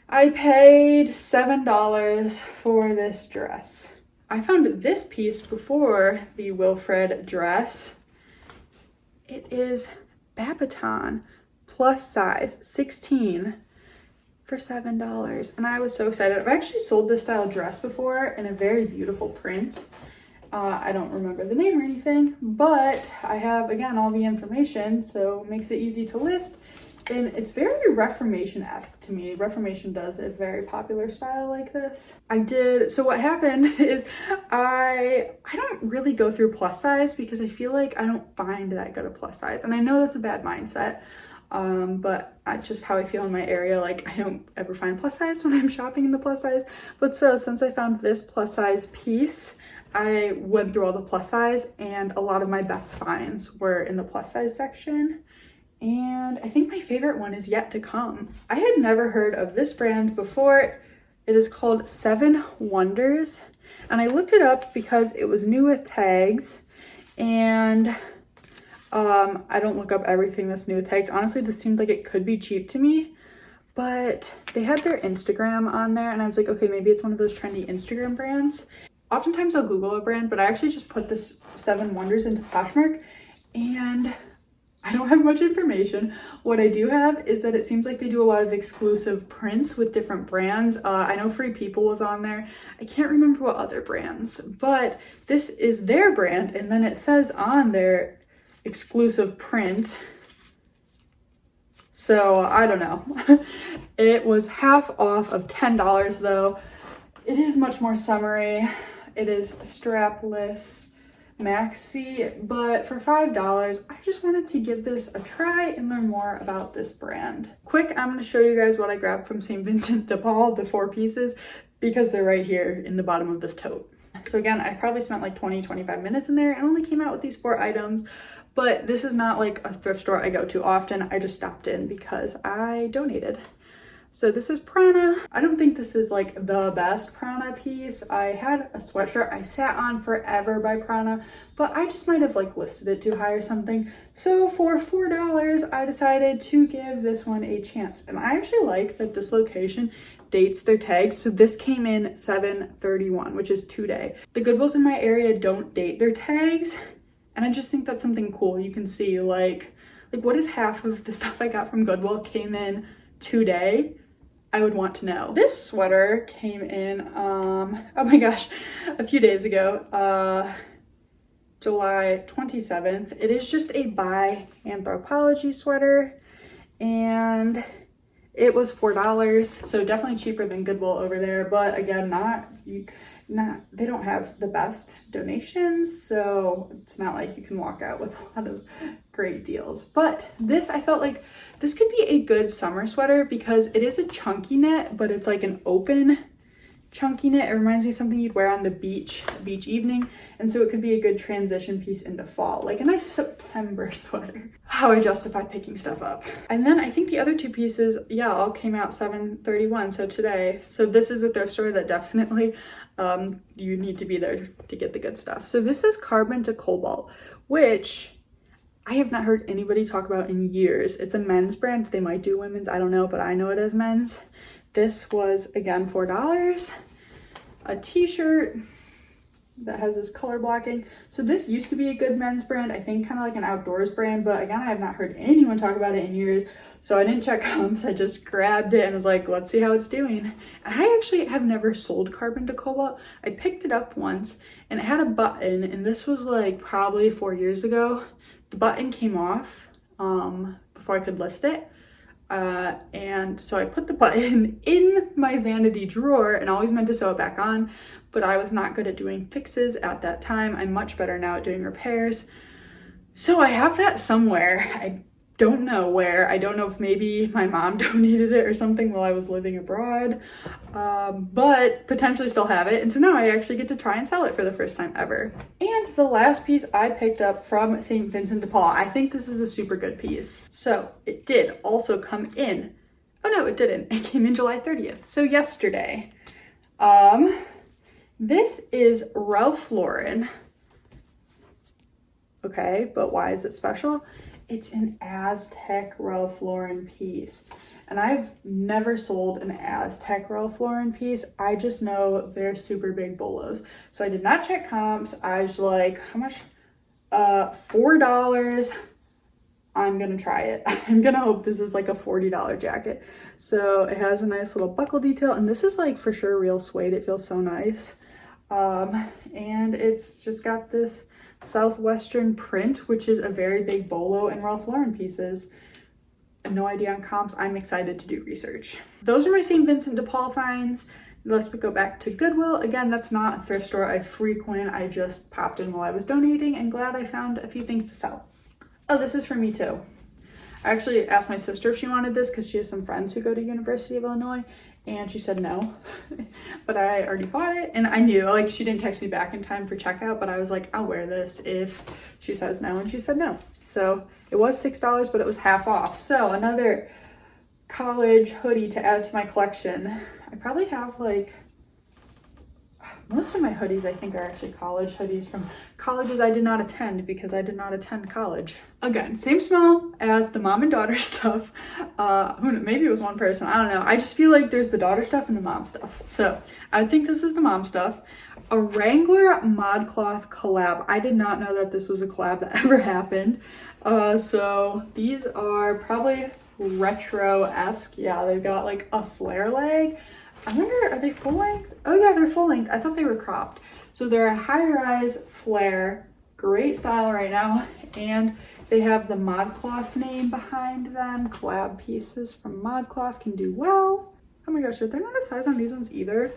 I paid $7 for this dress. I found this piece before the Wilfred dress. It is Babaton plus size 16 for $7, and I was so excited. I've actually sold this style dress before in a very beautiful print. I don't remember the name or anything, but I have, again, all the information, so it makes it easy to list. And it's very Reformation-esque to me. Reformation does a very popular style like this. So what happened is I don't really go through plus size because I feel like I don't find that good a plus size. And I know that's a bad mindset, but that's just how I feel in my area. Like, I don't ever find plus size when I'm shopping in the plus size. But so since I found this plus size piece, I went through all the plus size, and a lot of my best finds were in the plus size section. And I think my favorite one is yet to come. I had never heard of this brand before. It is called 7 Wonders. And I looked it up because it was new with tags. And I don't look up everything that's new with tags. Honestly, this seemed like it could be cheap to me. But they had their Instagram on there, and I was like, okay, maybe it's one of those trendy Instagram brands. Oftentimes I'll Google a brand, but I actually just put this 7 Wonders into Poshmark, and I don't have much information. What I do have is that it seems like they do a lot of exclusive prints with different brands. I know Free People was on there. I can't remember what other brands, but this is their brand, and then it says on their exclusive print. So I don't know. It was half off of $10 though. It is much more summery. It is strapless maxi, but for $5, I just wanted to give this a try and learn more about this brand. Quick, I'm going to show you guys what I grabbed from St. Vincent de Paul, the 4 pieces, because they're right here in the bottom of this tote. So again, I probably spent like 20-25 minutes in there and only came out with these 4 items, but this is not like a thrift store I go to often. I just stopped in because I donated. So this is Prana. I don't think this is like the best Prana piece. I had a sweatshirt I sat on forever by Prana, but I just might have like listed it too high or something. So for $4, I decided to give this one a chance. And I actually like that this location dates their tags. So this came in 7/31, which is today. The Goodwills in my area don't date their tags. And I just think that's something cool. You can see like what if half of the stuff I got from Goodwill came in today? I would want to know. This sweater came in, oh my gosh, a few days ago, July 27th. It is just a by Anthropologie sweater, and it was $4, so definitely cheaper than Goodwill over there, but again, they don't have the best donations, so it's not like you can walk out with a lot of great deals. But this, I felt like this could be a good summer sweater because it is a chunky knit, but it's like an open chunky knit. It reminds me of something you'd wear on the beach evening, and so it could be a good transition piece into fall, like a nice September sweater. How I justify picking stuff up. And then I think the other two pieces, yeah, all came out 7/31, so today. So this is a thrift store that definitely you need to be there to get the good stuff. So this is Carbon to Cobalt, which I have not heard anybody talk about in years. It's a men's brand. They might do women's, I don't know, but I know it as men's. This was, again, $4. A t-shirt that has this color blocking. So this used to be a good men's brand, I think kind of like an outdoors brand, but again, I have not heard anyone talk about it in years. So I didn't check comps, I just grabbed it and was like, let's see how it's doing. And I actually have never sold Carbon to Cobalt. I picked it up once and it had a button, and this was like probably 4 years ago. The button came off before I could list it. And so I put the button in my vanity drawer and always meant to sew it back on, but I was not good at doing fixes at that time. I'm much better now at doing repairs. So I have that somewhere. I don't know where. I don't know if maybe my mom donated it or something while I was living abroad, but potentially still have it. And so now I actually get to try and sell it for the first time ever. And the last piece I picked up from St. Vincent de Paul. I think this is a super good piece. So it did also come in. Oh no, it didn't. It came in July 30th. So yesterday. This is Ralph Lauren. Okay, but why is it special? It's an Aztec Ralph Lauren piece. And I've never sold an Aztec Ralph Lauren piece. I just know they're super big bolos. So I did not check comps. I was like, how much? $4. I'm gonna try it. I'm gonna hope this is like a $40 jacket. So it has a nice little buckle detail, and this is like for sure real suede. It feels so nice. And it's just got this southwestern print, which is a very big bolo in Ralph Lauren pieces. No idea on comps. I'm excited to do research. Those are my St. Vincent de Paul finds. Let's go back to Goodwill. Again, that's not a thrift store I frequent. I just popped in while I was donating and glad I found a few things to sell. Oh, this is for me too. I actually asked my sister if she wanted this because she has some friends who go to University of Illinois, and she said no. But I already bought it, and I knew, like, she didn't text me back in time for checkout, but I was like, I'll wear this if she says no, and she said no. So it was $6, but it was half off. So another college hoodie to add to my collection. I probably have like, most of my hoodies I think are actually college hoodies from colleges I did not attend because I did not attend college. Again, same smell as the mom and daughter stuff. Maybe it was one person, I don't know. I just feel like there's the daughter stuff and the mom stuff. So I think this is the mom stuff. A Wrangler ModCloth collab. I did not know that this was a collab that ever happened. So these are probably retro-esque. Yeah, they've got like a flare leg. I wonder, are they full length? Oh yeah, they're full length. I thought they were cropped. So they're a high-rise flare, great style right now. And they have the ModCloth name behind them. Collab pieces from ModCloth can do well. Oh my gosh, are there not a size on these ones either?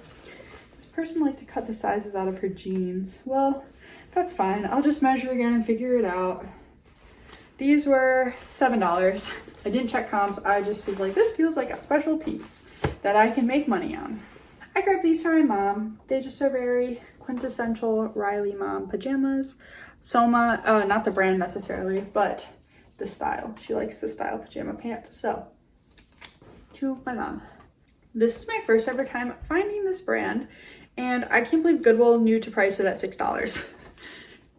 This person liked to cut the sizes out of her jeans. Well, that's fine. I'll just measure again and figure it out. These were $7. I didn't check comps. I just was like, this feels like a special piece that I can make money on. I grabbed these for my mom. They just are very quintessential Riley mom pajamas. Soma, not the brand necessarily, but the style. She likes the style pajama pant. So, to my mom. This is my first ever time finding this brand, and I can't believe Goodwill knew to price it at $6.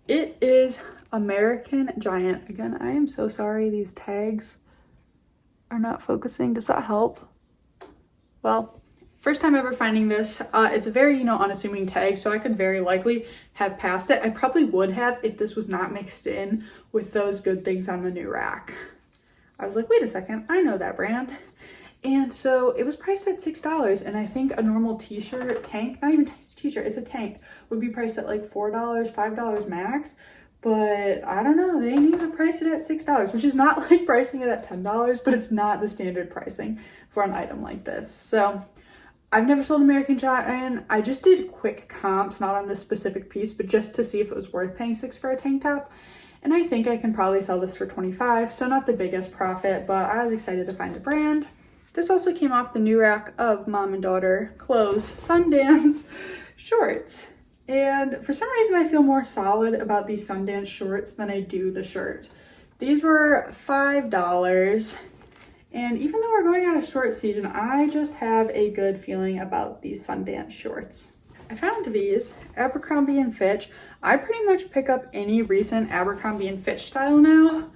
It is American Giant. Again, I am so sorry these tags are not focusing. Does that help? Well, first time ever finding this. It's a very, unassuming tag, so I could very likely have passed it. I probably would have if this was not mixed in with those good things on the new rack. I was like, wait a second, I know that brand. And so it was priced at $6, and I think a normal t-shirt, tank, not even t-shirt, it's a tank, would be priced at like $4, $5 max. But I don't know, they need to price it at $6, which is not like pricing it at $10, but it's not the standard pricing for an item like this. So I've never sold American Giant. I just did quick comps, not on this specific piece, but just to see if it was worth paying $6 for a tank top. And I think I can probably sell this for $25, so not the biggest profit, but I was excited to find a brand. This also came off the new rack of mom and daughter clothes, Sundance shorts. And for some reason, I feel more solid about these Sundance shorts than I do the shirt. These were $5. And even though we're going out of short season, I just have a good feeling about these Sundance shorts. I found these, Abercrombie & Fitch. I pretty much pick up any recent Abercrombie & Fitch style now.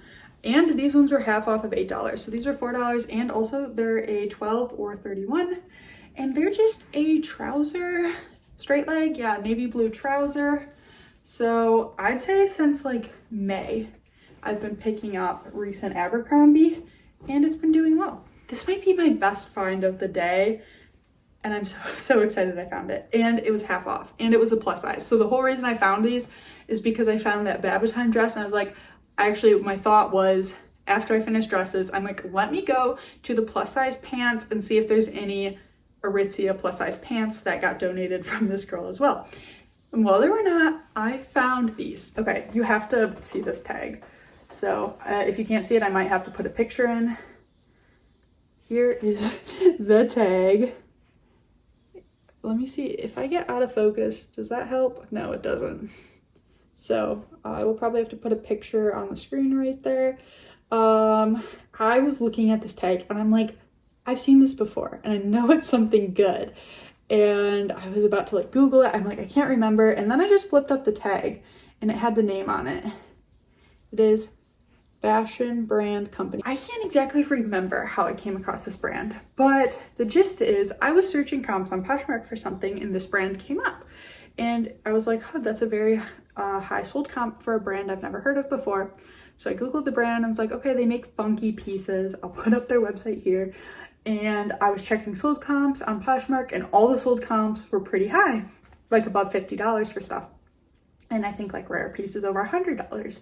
And these ones were half off of $8. So these are $4, and also they're a 12 or 31. And they're just a trouser, straight leg, yeah, navy blue trouser. So I'd say since like May, I've been picking up recent Abercrombie, and it's been doing well. This might be my best find of the day, and I'm so excited I found it. And it was half off, and it was a plus size. So the whole reason I found these is because I found that Babatime dress, and I was like, actually, my thought was, after I finished dresses, I'm like, let me go to the plus size pants and see if there's any Aritzia plus size pants that got donated from this girl as well. And while there were not, I found these. Okay, you have to see this tag. So if you can't see it, I might have to put a picture in. Here is the tag. Let me see if I get out of focus. Does that help? No, it doesn't. So I will probably have to put a picture on the screen right there. I was looking at this tag and I'm like, I've seen this before and I know it's something good. And I was about to like Google it. I'm like, I can't remember. And then I just flipped up the tag and it had the name on it. It is Fashion Brand Company. I can't exactly remember how I came across this brand, but the gist is I was searching comps on Poshmark for something and this brand came up. And I was like, oh, that's a very high sold comp for a brand I've never heard of before. So I Googled the brand and I was like, okay, they make funky pieces. I'll put up their website here. And I was checking sold comps on Poshmark and all the sold comps were pretty high, like above $50 for stuff. And I think like rare pieces over $100.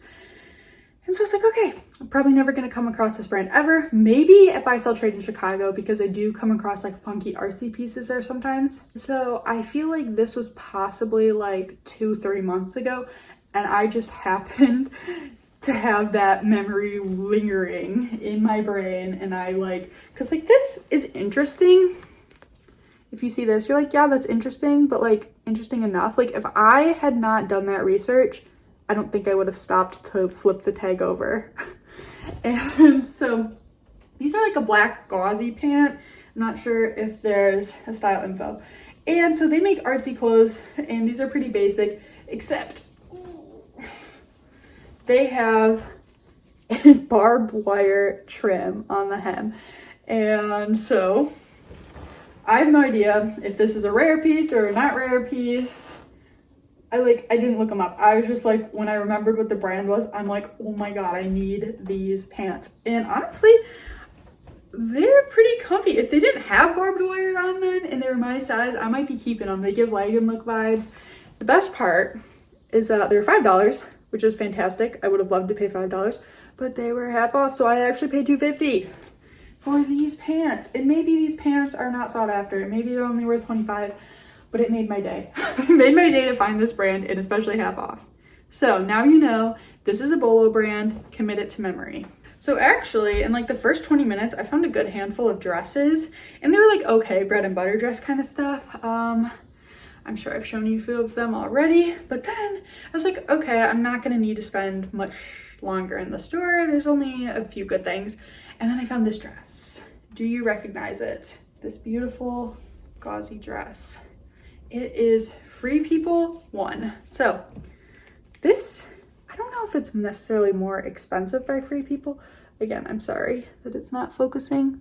And so I was like, okay, I'm probably never going to come across this brand ever. Maybe at Buy Sell Trade in Chicago, because I do come across like funky artsy pieces there sometimes. So I feel like this was possibly like 2-3 months ago. And I just happened to have that memory lingering in my brain. And I like, cause like this is interesting. If you see this, you're like, yeah, that's interesting, but like interesting enough. Like if I had not done that research, I don't think I would have stopped to flip the tag over. And so these are like a black gauzy pant. I'm not sure if there's a style info. And so they make artsy clothes and these are pretty basic, except they have a barbed wire trim on the hem. And so I have no idea if this is a rare piece or a not rare piece. I didn't look them up. I was just like, when I remembered what the brand was, I'm like, oh my God, I need these pants. And honestly, they're pretty comfy. If they didn't have barbed wire on them and they were my size, I might be keeping them. They give legging look vibes. The best part is that they're $5, which is fantastic. I would have loved to pay $5, but they were half off. So I actually paid $2.50 for these pants. And maybe these pants are not sought after. Maybe they're only worth $25. But it made my day. It made my day to find this brand, and especially half off. So now you know this is a Bolo brand, committed to memory. So actually, in like the first 20 minutes, I found a good handful of dresses, and they were like, okay, bread and butter dress kind of stuff. I'm sure I've shown you a few of them already, but then I was like, okay, I'm not gonna need to spend much longer in the store. There's only a few good things. And then I found this dress. Do you recognize it? This beautiful gauzy dress. It is Free People 1. So this, I don't know if it's necessarily more expensive by Free People. Again, I'm sorry that it's not focusing.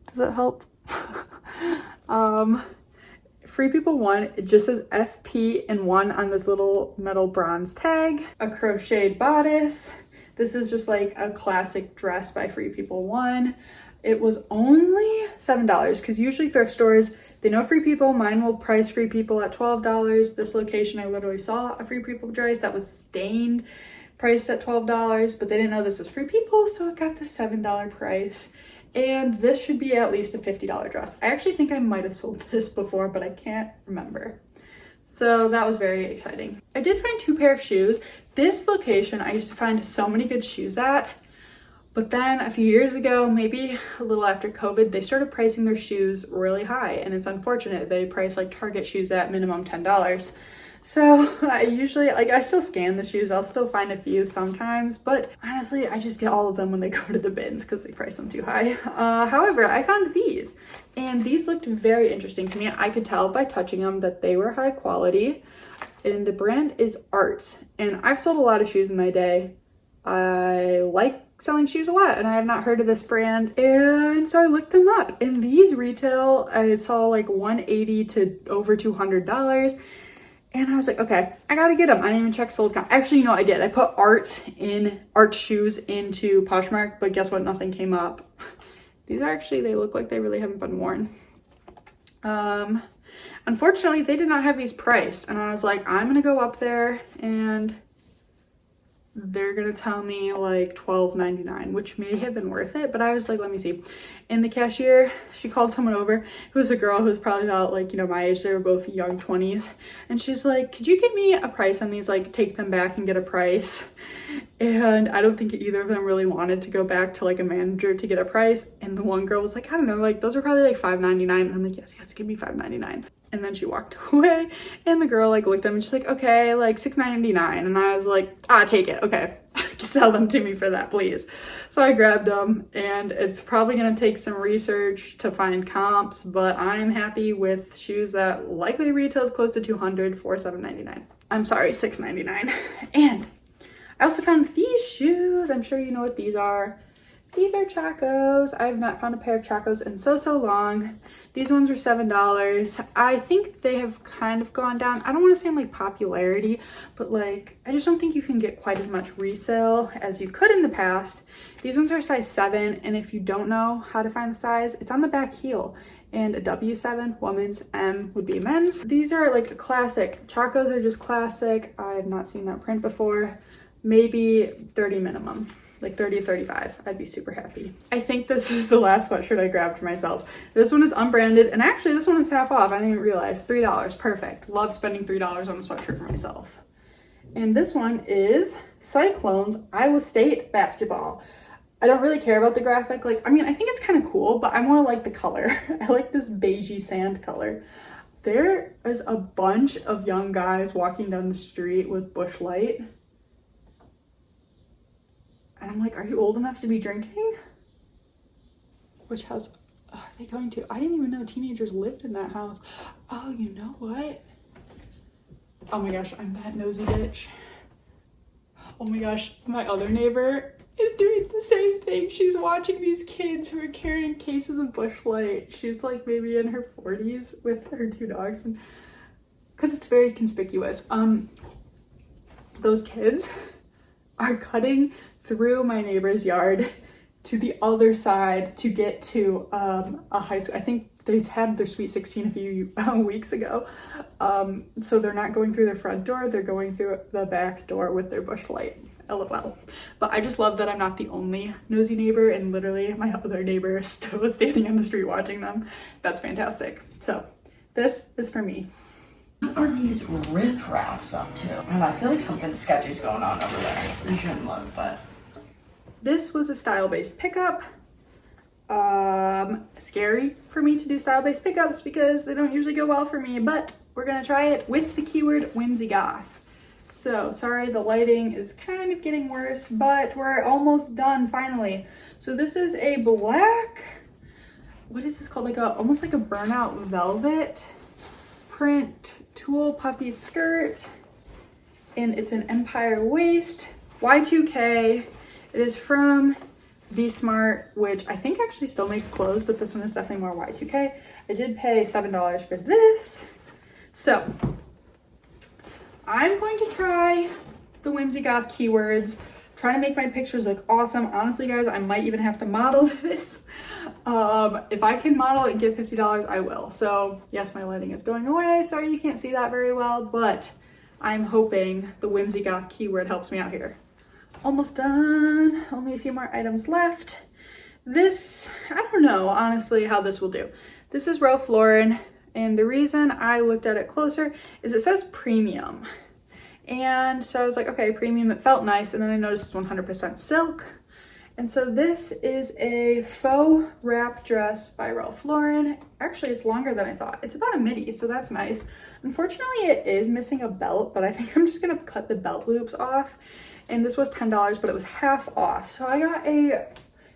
Does that help? Free People 1, it just says FP and 1 on this little metal bronze tag. A crocheted bodice. This is just like a classic dress by Free People 1. It was only $7 because usually thrift stores, they know Free People. Mine will price Free People at $12. This location, I literally saw a Free People dress that was stained, priced at $12, but they didn't know this was Free People, so it got the $7 price. And this should be at least a $50 dress. I actually think I might have sold this before, but I can't remember. So that was very exciting. I did find 2 pair of shoes. This location, I used to find so many good shoes at, But then a few years ago, maybe a little after COVID, they started pricing their shoes really high, and it's unfortunate. They price like Target shoes at minimum $10. So I usually, like, I still scan the shoes. I'll still find a few sometimes, but honestly, I just get all of them when they go to the bins because they price them too high. However, I found these, and these looked very interesting to me. I could tell by touching them that they were high quality, and the brand is Art. And I've sold a lot of shoes in my day. I like selling shoes a lot, and I have not heard of this brand, and so I looked them up, and these retail, I saw like $180 to over $200, and I was like, okay, I gotta get them. I didn't even check sold count. Actually, you know, I did. I put Art shoes into Poshmark, but guess what? Nothing came up. These are actually, they look like they really haven't been worn. Unfortunately, they did not have these priced, and I was like, I'm gonna go up there and they're gonna tell me like $12.99, which may have been worth it, but I was like, let me see. And the cashier, she called someone over who was a girl who was probably about like, you know, my age. They were both young 20s, and she's like, could you give me a price on these, like take them back and get a price? And I don't think either of them really wanted to go back to like a manager to get a price, and the one girl was like, I don't know, like those are probably like $5.99, and I'm like, yes, give me $5.99. And then she walked away, and the girl like looked at me and she's like, okay, like $6.99. And I was like, take it, okay. Sell them to me for that, please. So I grabbed them, and it's probably gonna take some research to find comps, but I'm happy with shoes that likely retailed close to $200 for $7.99. I'm sorry, $6.99. And I also found these shoes. I'm sure you know what these are. These are Chacos. I have not found a pair of Chacos in so long. These ones were $7. I think they have kind of gone down. I don't want to say in like popularity, but like I just don't think you can get quite as much resale as you could in the past. These ones are size 7, and if you don't know how to find the size, it's on the back heel. And a W7, women's, M would be men's. These are like a classic. Chacos are just classic. I have not seen that print before. Maybe 30 minimum. Like 30 to 35, I'd be super happy. I think this is the last sweatshirt I grabbed for myself. This one is unbranded, and actually this one is half off. I didn't even realize. $3, perfect. Love spending $3 on a sweatshirt for myself. And this one is Cyclones Iowa State basketball. I don't really care about the graphic. Like, I mean, I think it's kind of cool, but I more like the color. I like this beigey sand color. There is a bunch of young guys walking down the street with Busch Light. And I'm like, are you old enough to be drinking? Which house are they going to? I didn't even know teenagers lived in that house. Oh, you know what? Oh my gosh, I'm that nosy bitch. Oh my gosh, my other neighbor is doing the same thing. She's watching these kids who are carrying cases of Busch Light. She's like maybe in her 40s with her 2 dogs, and because it's very conspicuous. Those kids are cutting through my neighbor's yard to the other side to get to a high school. I think they had their Sweet 16 a few weeks ago. So they're not going through their front door, they're going through the back door with their Busch Light. LOL. But I just love that I'm not the only nosy neighbor, and literally my other neighbor is still standing on the street watching them. That's fantastic. So this is for me. What are these riffraffs up to? I don't know, I feel like something sketchy's going on over there. I shouldn't look, but... This was a style-based pickup. Scary for me to do style-based pickups because they don't usually go well for me, but we're gonna try it with the keyword whimsy goth. So sorry, the lighting is kind of getting worse, but we're almost done finally. So this is a black, what is this called? Like almost like a burnout velvet print tulle puffy skirt, and it's an empire waist, Y2K. It is from V-Smart, which I think actually still makes clothes, but this one is definitely more Y2K. I did pay $7 for this. So I'm going to try the whimsy goth keywords, trying to make my pictures look awesome. Honestly, guys, I might even have to model this. If I can model and get $50, I will. So yes, my lighting is going away. Sorry you can't see that very well, but I'm hoping the whimsy goth keyword helps me out here. Almost done. Only a few more items left. This, I don't know, honestly, how this will do. This is Ralph Lauren, and the reason I looked at it closer is it says premium. And so I was like, okay, premium, it felt nice, and then I noticed it's 100% silk. And so this is a faux wrap dress by Ralph Lauren. Actually, it's longer than I thought. It's about a midi, so that's nice. Unfortunately, it is missing a belt, but I think I'm just gonna cut the belt loops off. And this was $10, but it was half off. So I got a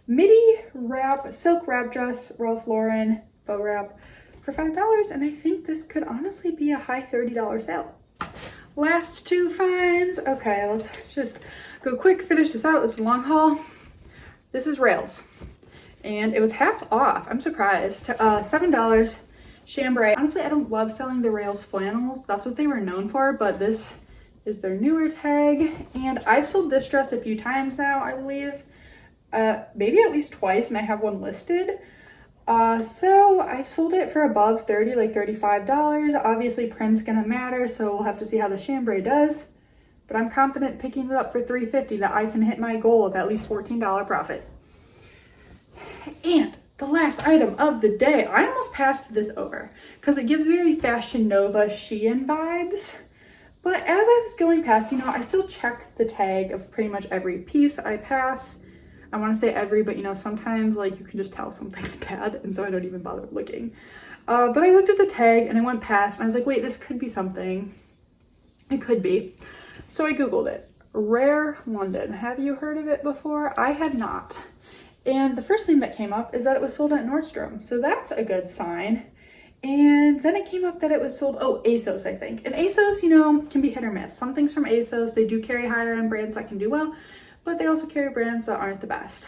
midi wrap, silk wrap dress, Ralph Lauren faux wrap for $5, and I think this could honestly be a high $30 sale. Last two finds. Okay, let's just go quick, finish this out. This is a long haul. This is Rails, and it was half off. I'm surprised. $7, chambray. Honestly, I don't love selling the Rails flannels. That's what they were known for, but this is their newer tag, and I've sold this dress a few times now, I believe. Maybe at least twice, and I have one listed. So I've sold it for above 30, like $35. Obviously, print's gonna matter, so we'll have to see how the chambray does. But I'm confident picking it up for $3.50 that I can hit my goal of at least $14 profit. And the last item of the day, I almost passed this over because it gives very Fashion Nova Shein vibes. But as I was going past, you know, I still check the tag of pretty much every piece I pass. I want to say every, but you know, sometimes like you can just tell something's bad, and so I don't even bother looking. But I looked at the tag and I went past and I was like, wait, this could be something. It could be. So I Googled it. Rare London. Have you heard of it before? I had not. And the first thing that came up is that it was sold at Nordstrom. So that's a good sign. And then it came up that it was sold, ASOS, I think. And ASOS, you know, can be hit or miss. Some things from ASOS, they do carry higher end brands that can do well, but they also carry brands that aren't the best.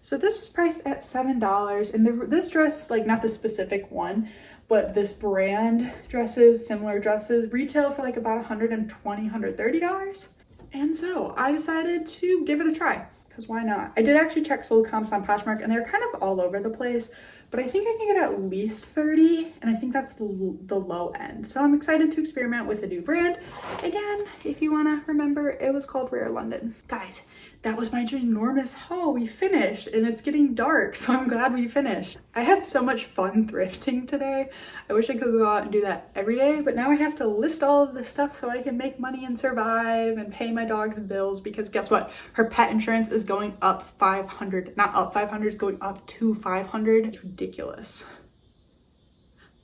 So this was priced at $7. And this dress, like not the specific one, but this brand dresses, similar dresses, retail for like about $120, $130. And so I decided to give it a try, because why not? I did actually check sold comps on Poshmark, and they're kind of all over the place, but I think I can get at least 30, and I think that's the low end. So I'm excited to experiment with a new brand. Again, if you wanna remember, it was called Rare London. Guys, that was my ginormous haul. We finished, and it's getting dark, so I'm glad we finished. I had so much fun thrifting today. I wish I could go out and do that every day, but now I have to list all of this stuff so I can make money and survive and pay my dog's bills, because guess what? Her pet insurance is going up 500, not up 500, it's going up to 500. It's ridiculous.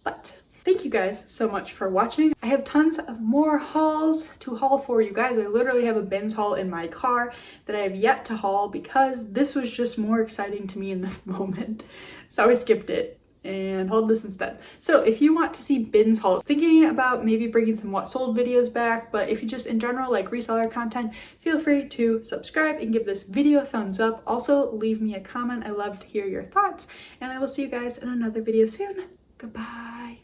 But thank you guys so much for watching. I have tons of more hauls to haul for you guys. I literally have a bins haul in my car that I have yet to haul because this was just more exciting to me in this moment. So I skipped it and hauled this instead. So if you want to see bins hauls, thinking about maybe bringing some what sold videos back, but if you just in general like reseller content, feel free to subscribe and give this video a thumbs up. Also leave me a comment. I love to hear your thoughts, and I will see you guys in another video soon. Goodbye.